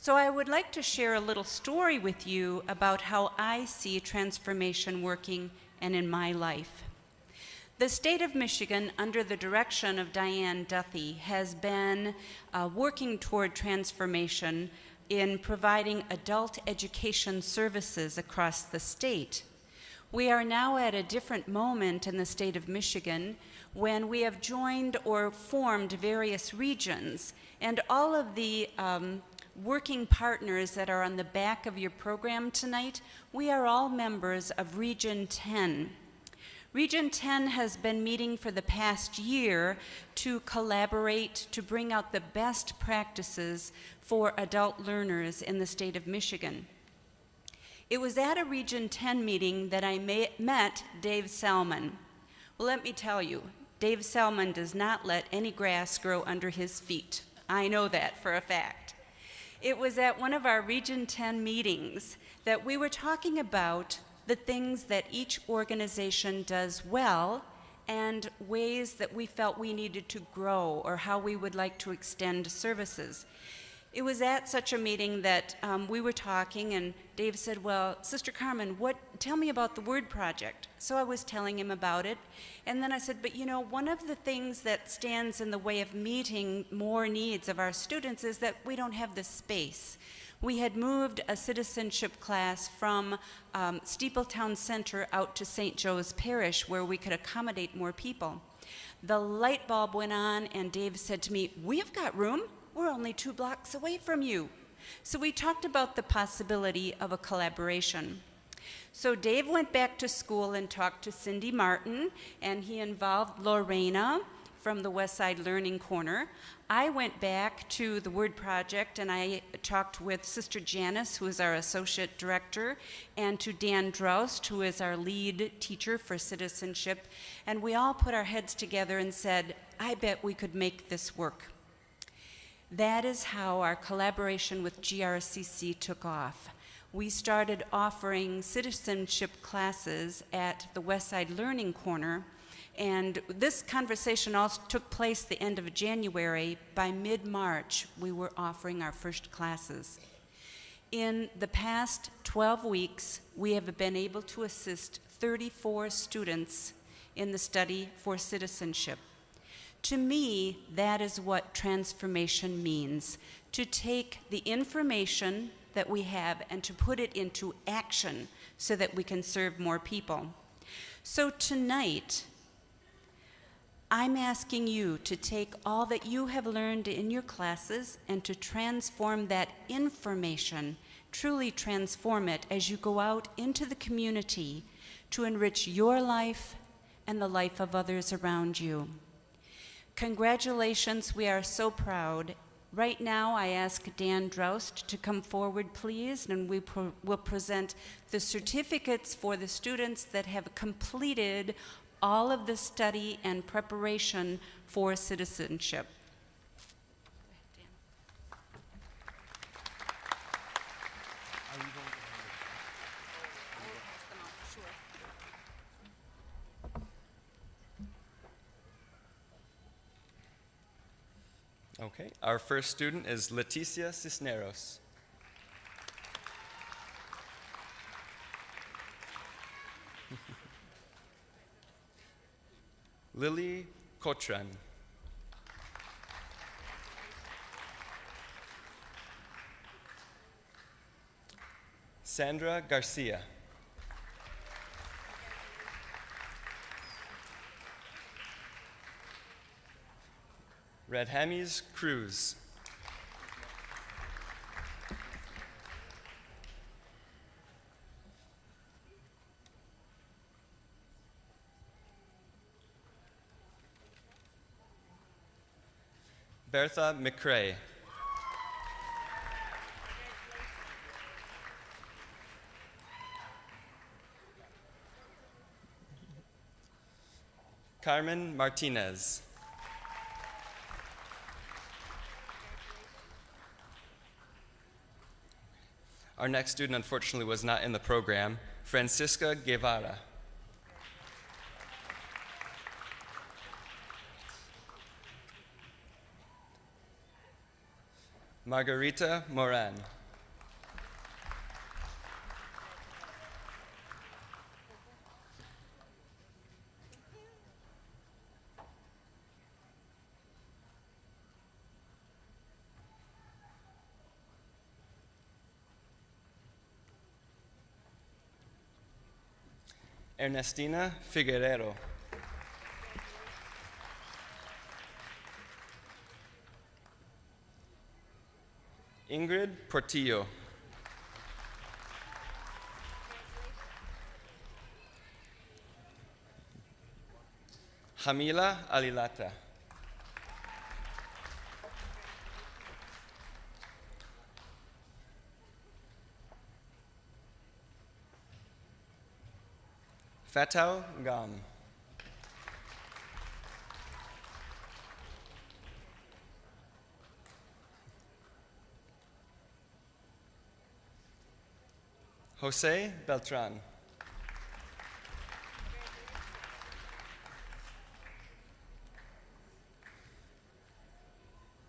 So I would like to share a little story with you about how I see transformation working and in my life. The state of Michigan, under the direction of Diane Duthie, has been working toward transformation in providing adult education services across the state. We are now at a different moment in the state of Michigan when we have joined or formed various regions, and all of the working partners that are on the back of your program tonight, we are all members of Region 10. Region 10 has been meeting for the past year to collaborate to bring out the best practices for adult learners in the state of Michigan. It was at a Region 10 meeting that I met Dave Salmon. Well, let me tell you, Dave Salmon does not let any grass grow under his feet. I know that for a fact. It was at one of our Region 10 meetings that we were talking about the things that each organization does well and ways that we felt we needed to grow or how we would like to extend services. It was at such a meeting that we were talking, and Dave said, well, Sister Carmen, tell me about the Word Project. So I was telling him about it, and then I said, but you know, one of the things that stands in the way of meeting more needs of our students is that we don't have the space. We had moved a citizenship class from Steepletown Center out to St. Joe's Parish where we could accommodate more people. The light bulb went on, and Dave said to me, we've got room. We're only 2 blocks away from you. So we talked about the possibility of a collaboration. So Dave went back to school and talked to Cindy Martin, and he involved Lorena from the Westside Learning Corner. I went back to the Word Project, and I talked with Sister Janice, who is our Associate Director, and to Dan Droust, who is our lead teacher for Citizenship, and we all put our heads together and said, I bet we could make this work. That is how our collaboration with GRCC took off. We started offering citizenship classes at the Westside Learning Corner, and this conversation also took place the end of January. By mid-March, we were offering our first classes. In the past 12 weeks, we have been able to assist 34 students in the study for citizenship. To me, that is what transformation means, to take the information that we have and to put it into action so that we can serve more people. So tonight, I'm asking you to take all that you have learned in your classes and to transform that information, truly transform it as you go out into the community to enrich your life and the life of others around you. Congratulations, we are so proud. Right now, I ask Dan Droust to come forward, please, and we will present the certificates for the students that have completed all of the study and preparation for citizenship. Okay, our first student is Leticia Cisneros. Lily Cotran. Sandra Garcia. Radhamis Cruz. Bertha McCrae. Carmen Martinez. Our next student, unfortunately, was not in the program, Francisca Guevara. Margarita Moran. Ernestina Figueredo. Ingrid Portillo. Jamila Alilata. Fatau Gam. Jose Beltran.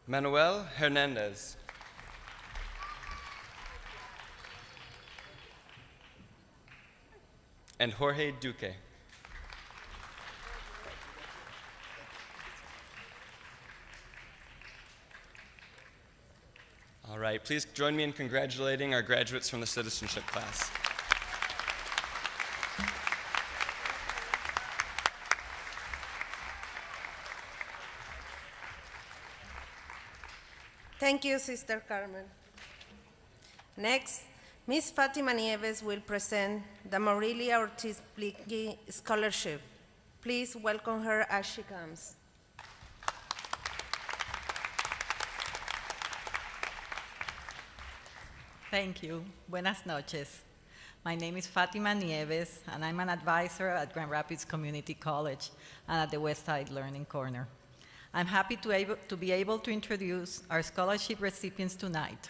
Manuel Hernandez. And Jorge Duque. All right, please join me in congratulating our graduates from the Citizenship class. Thank you, Sister Carmen. Next, Ms. Fatima Nieves will present the Morelia Ortiz Blicky Scholarship. Please welcome her as she comes. Thank you. Buenas noches. My name is Fatima Nieves, and I'm an advisor at Grand Rapids Community College and at the Westside Learning Corner. I'm happy to be able to introduce our scholarship recipients tonight.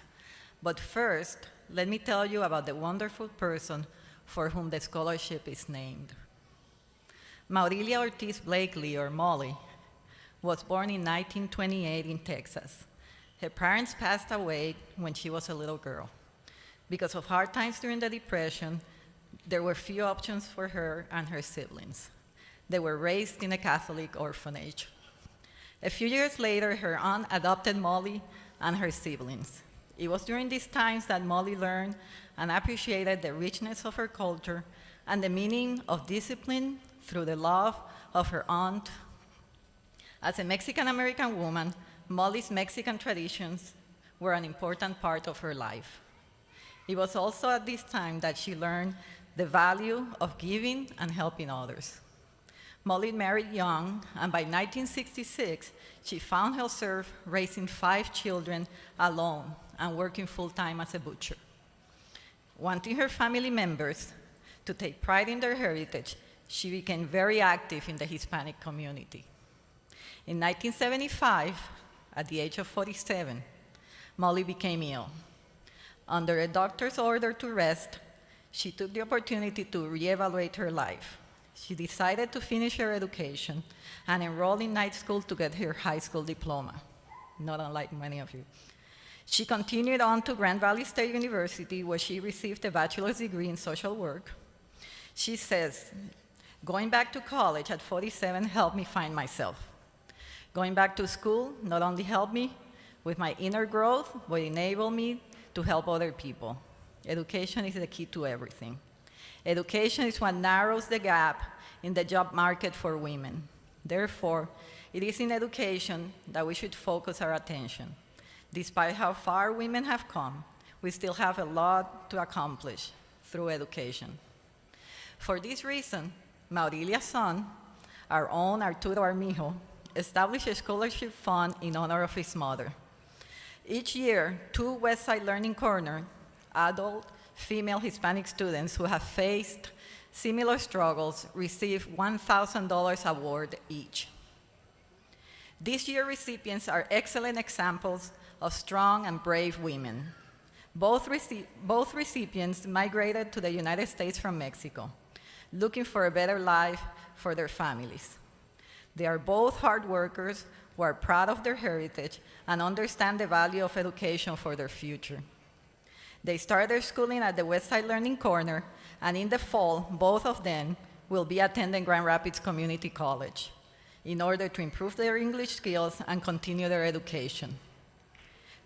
But first, let me tell you about the wonderful person for whom the scholarship is named. Maurelia Ortiz Blakely, or Molly, was born in 1928 in Texas. Her parents passed away when she was a little girl. Because of hard times during the Depression, there were few options for her and her siblings. They were raised in a Catholic orphanage. A few years later, her aunt adopted Molly and her siblings. It was during these times that Molly learned and appreciated the richness of her culture and the meaning of discipline through the love of her aunt. As a Mexican-American woman, Molly's Mexican traditions were an important part of her life. It was also at this time that she learned the value of giving and helping others. Molly married young, and by 1966, she found herself raising 5 children alone and working full-time as a butcher. Wanting her family members to take pride in their heritage, she became very active in the Hispanic community. In 1975, at the age of 47, Molly became ill. Under a doctor's order to rest, she took the opportunity to reevaluate her life. She decided to finish her education and enroll in night school to get her high school diploma, not unlike many of you. She continued on to Grand Valley State University, where she received a bachelor's degree in social work. She says, going back to college at 47 helped me find myself. Going back to school not only helped me with my inner growth, but enabled me to help other people. Education is the key to everything. Education is what narrows the gap in the job market for women. Therefore, it is in education that we should focus our attention. Despite how far women have come, we still have a lot to accomplish through education. For this reason, Maurelia's son, our own Arturo Armijo, established a scholarship fund in honor of his mother. Each year, 2 Westside Learning Corner, adult female Hispanic students who have faced similar struggles receive $1,000 award each. This year's recipients are excellent examples of strong and brave women. Both recipients migrated to the United States from Mexico, looking for a better life for their families. They are both hard workers who are proud of their heritage and understand the value of education for their future. They started their schooling at the Westside Learning Corner, and in the fall, both of them will be attending Grand Rapids Community College in order to improve their English skills and continue their education.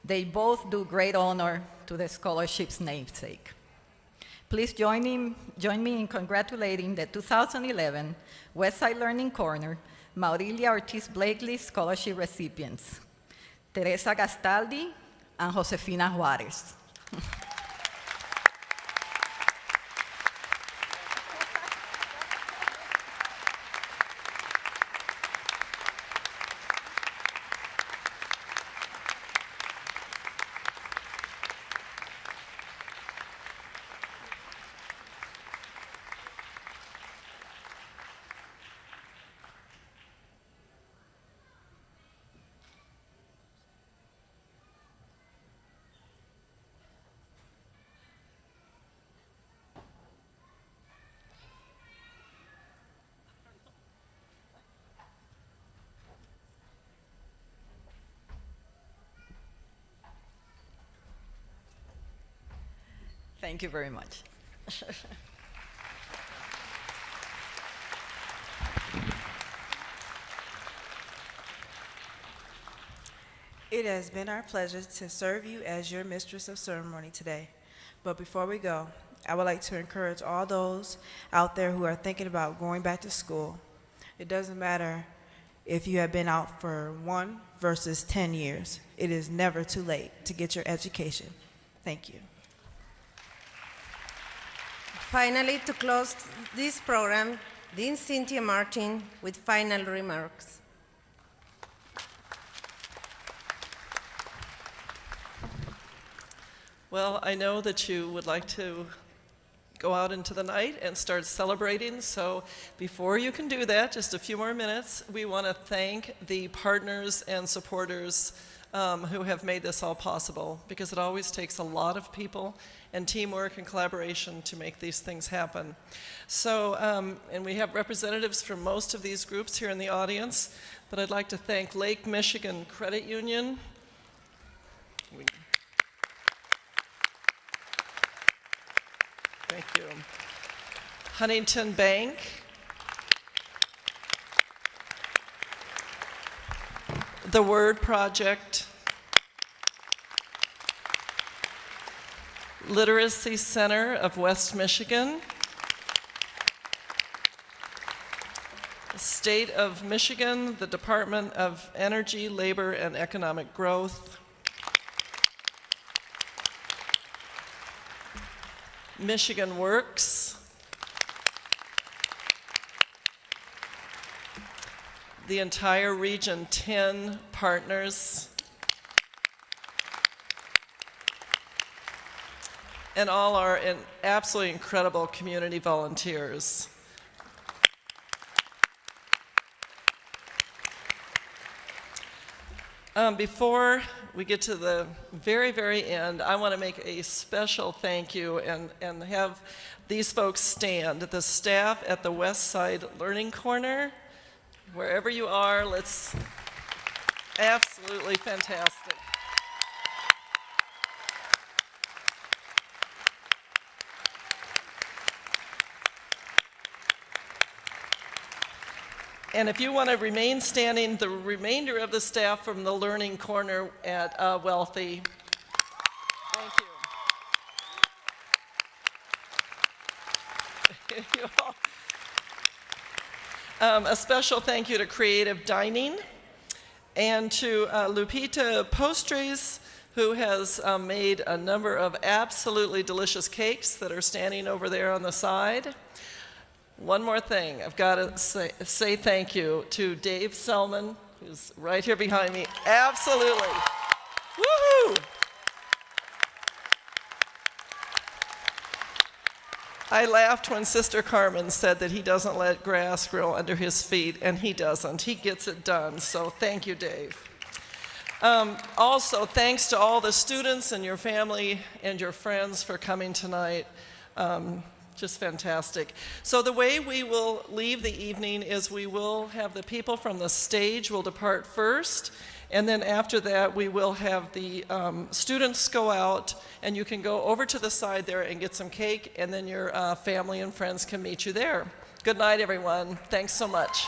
They both do great honor to the scholarship's namesake. Please join me in congratulating the 2011 Westside Learning Corner Maurilia Ortiz Blakely Scholarship recipients, Teresa Gastaldi and Josefina Juarez. Thank you very much. It has been our pleasure to serve you as your mistress of ceremony today. But before we go, I would like to encourage all those out there who are thinking about going back to school. It doesn't matter if you have been out for 1 versus 10 years. It is never too late to get your education. Thank you. Finally, to close this program, Dean Cynthia Martin with final remarks. Well, I know that you would like to go out into the night and start celebrating, so before you can do that, just a few more minutes, we want to thank the partners and supporters who have made this all possible, because it always takes a lot of people and teamwork and collaboration to make these things happen. So, and we have representatives from most of these groups here in the audience, but I'd like to thank Lake Michigan Credit Union. Thank you. Huntington Bank. The Word Project. Literacy Center of West Michigan. State of Michigan, the Department of Energy, Labor, and Economic Growth. Michigan Works. The entire Region 10 partners. And all our absolutely incredible community volunteers. Before we get to the very, very end, I want to make a special thank you and have these folks stand. The staff at the West Side Learning Corner, wherever you are, let's, absolutely fantastic. And if you want to remain standing, the remainder of the staff from the Learning Corner at Wealthy. Thank you. A special thank you to Creative Dining and to Lupita Postres, who has made a number of absolutely delicious cakes that are standing over there on the side. One more thing, I've got to say thank you to Dave Selman, who's right here behind me. Absolutely. Woohoo! I laughed when Sister Carmen said that he doesn't let grass grow under his feet, and he doesn't. He gets it done, so thank you, Dave. Also, thanks to all the students and your family and your friends for coming tonight. Just fantastic. So the way we will leave the evening is we will have the people from the stage will depart first, and then after that we will have the students go out, and you can go over to the side there and get some cake, and then your family and friends can meet you there. Good night, everyone. Thanks so much.